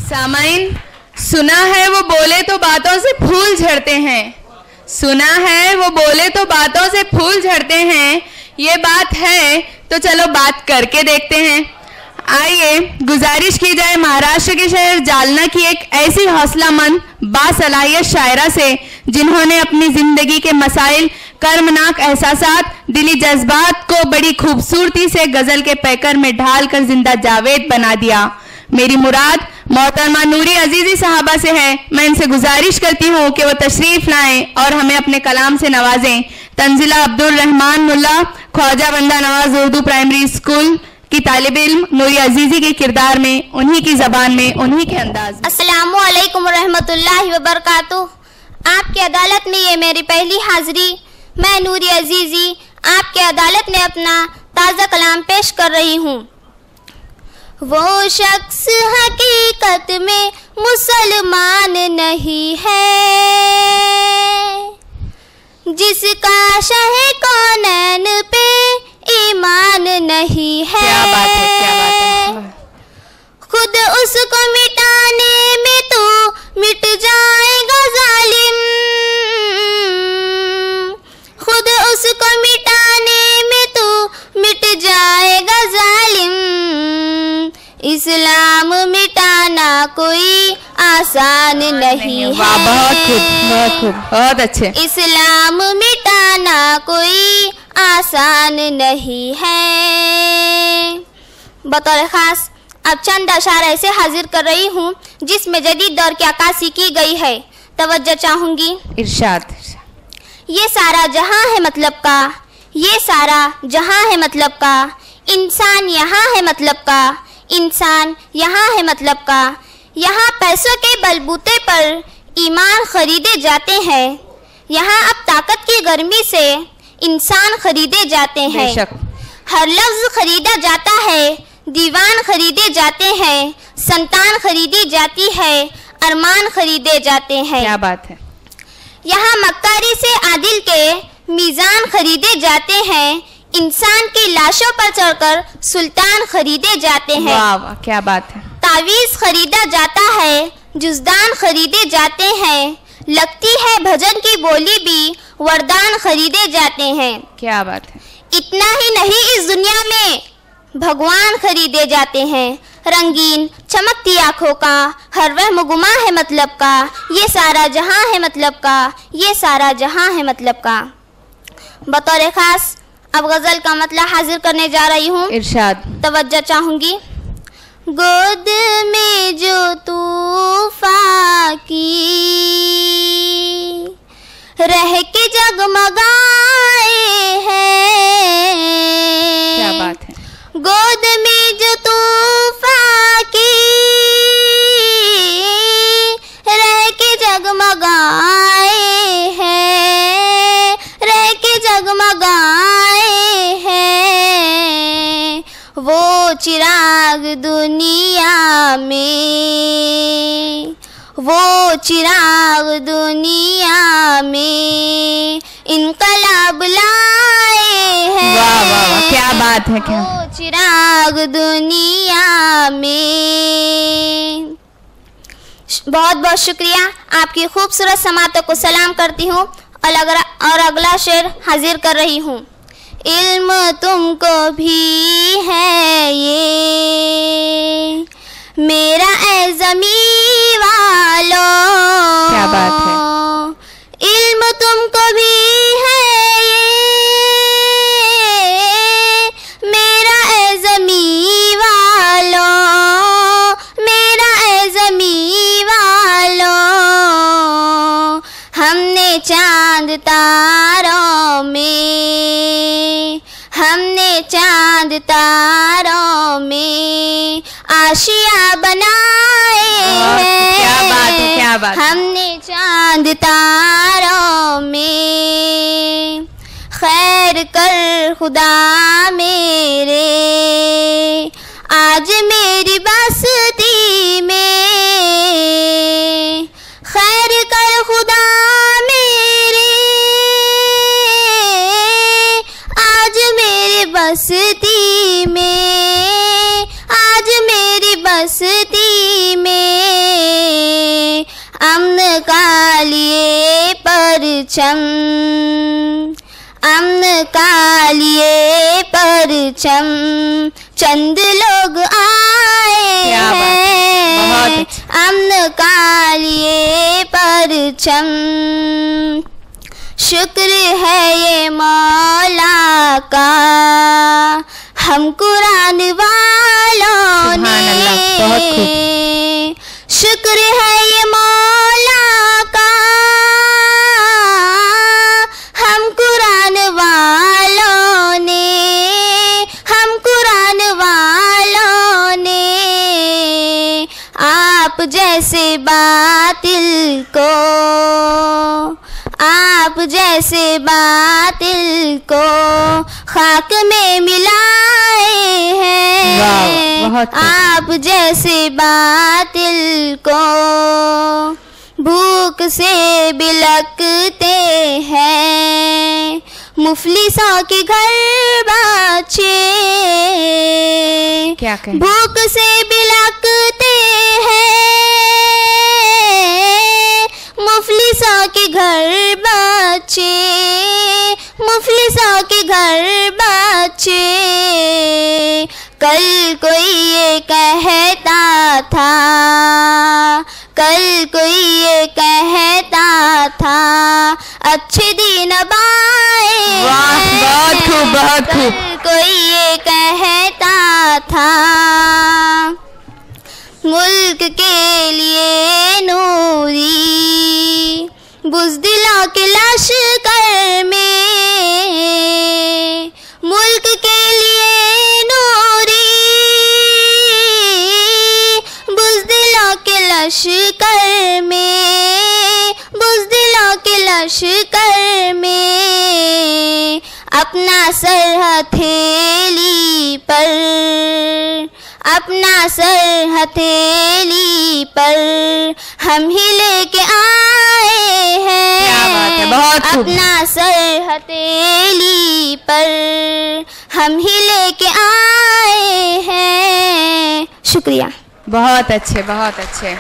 सामाइन, सुना है वो बोले तो बातों से फूल झड़ते हैं। सुना है वो बोले तो बातों से फूल झड़ते हैं। ये बात है तो चलो बात करके देखते हैं। आइए गुजारिश की जाए महाराष्ट्र के शहर जालना की एक ऐसी हौसलामंद बासलाहियत शायरा से, जिन्होंने अपनी जिंदगी के मसाइल, कर्मनाक एहसासात, दिली जज्बात को बड़ी खूबसूरती से गजल के पैकर में ढालकर जिंदा जावेद बना दिया। मेरी मुराद मोहतरमा नूरी अजीजी साहबा से है। मैं इनसे गुजारिश करती हूँ कि वो तशरीफ लाएं और हमें अपने कलाम से नवाजें। तंजिला अब्दुल रहमान मुल्ला, ख्वाजा बंदा नवाज उर्दू प्राइमरी स्कूल की तालिब इल्म नूरी अजीजी के किरदार में, उन्हीं की जबान में, उन्हीं के अंदाज में। अस्सलामु अलैकुम रहमतुल्लाहि व बरकातुहू। आपकी अदालत में ये मेरी पहली हाजिरी। मैं नूरी अजीजी आपकी अदालत में अपना ताज़ा कलाम पेश कर रही हूँ। वो शख्स हकीकत में मुसलमान नहीं है, जिसका शहे कौनैन पे ईमान नहीं है। क्या बात है, क्या बात है। खुद उसको मिटाने में तो मिट जाएगा जालिम, खुद उसको मिटाने में तो मिट जाएगा जालिम। इस्लाम मिटाना कोई आसान नहीं है। वाह, बहुत खूब, बहुत खूब, बहुत अच्छे। इस्लाम मिटाना कोई आसान नहीं है। बतौर खास अब चंद अशार ऐसे हाजिर कर रही हूँ जिसमें जदीद दौर की अक्कासी की गई है। तवज्जो चाहूंगी। इरशाद। ये सारा जहां है मतलब का, ये सारा जहां है मतलब का, इंसान यहाँ है मतलब का, इंसान यहाँ है मतलब का। यहाँ पैसों के बलबूते पर ईमान खरीदे जाते हैं। यहाँ अब ताकत की गर्मी से इंसान खरीदे जाते हैं। हर लफ्ज खरीदा जाता है, दीवान खरीदे जाते हैं, संतान खरीदी जाती है, अरमान खरीदे जाते हैं। क्या बात है। यहाँ मक्कारी से आदिल के मीज़ान खरीदे जाते हैं, इंसान की लाशों पर चढ़कर सुल्तान खरीदे जाते हैं। वाह वाह, क्या बात है। तावीज़ खरीदा जाता है, जुज़दान खरीदे जाते हैं, लगती है भजन की बोली भी वरदान खरीदे जाते हैं। क्या बात है। इतना ही नहीं, इस दुनिया में भगवान खरीदे जाते हैं। रंगीन चमकती आँखों का हर वहम गुमा है मतलब का, ये सारा जहां है मतलब का, ये सारा जहां है मतलब का। बतौर खास अब गजल का मतलब हाजिर करने जा रही हूँ। इरशाद। तवज्जो चाहूंगी। गोद में जो तूफान की रह के जगमगाए हैं। क्या बात है। गोद में जो तूफान की रह के जगमगाए हैं, रह के जगमगाए हैं। वो चिराग दुनिया में, वो चिराग दुनिया में इनकलाब लाए हैं। वाह वाह वाह, क्या बात है। क्या वो चिराग दुनिया में। बहुत बहुत शुक्रिया। आपकी खूबसूरत समातों को सलाम करती हूँ और अगला शेर हाजिर कर रही हूँ। इल्म तुमको भी है ये मेरा ए ज़मीं वालों। क्या बात है। इल्म तुमको भी है ये मेरा ए ज़मीं वालों, मेरा ए ज़मीं वालों। हमने चांद तारों में, हमने चांद तारों में आशिया बनाए हैं। क्या बात है, क्या बात है। हमने चांद तारों में खैर कर खुदा मेरे आज मेरी बस्ती में। खैर कर खुदा मेरे आज मेरी बस्ती में, आज मेरी बस्ती में। परचम, अमन का लिए परचम, चंद लोग आए हैं, अमन का लिए परचम। शुक्र है ये मौला का हम कुरान वालों ने, शुक्र है ये मौला का हम कुरान वालों ने, हम कुरान वालों ने। आप जैसे बातिल को, आप जैसे बातिल को खाक में मिलाए हैं, आप जैसे बातिल को भूख से बिलकते हैं मुफलिसों के घर बच्चे, क्या कहें? भूख से बिलकते हैं मुफलिसों के घर बच्चे, मुफलिसों के घर बच्चे। कल कोई ये कहता था, कल कोई ये कहता था अच्छे दिन अब आए, बहुत खूब, बहुत खूब। कल कोई ये कहता था मुल्क के लिए नूरी बुज़दिलों के लश्कर में, मुल्क के लिए नूरी बुज़दिलों के लश्कर में, बुज़दिलों के लश्कर में। अपना सर हथेली पर, अपना सर हथेली पर हम ही लेके आए हैं, क्या बात है, बहुत खूब। अपना सर हथेली पर हम ही लेके आए हैं। शुक्रिया। बहुत अच्छे, बहुत अच्छे।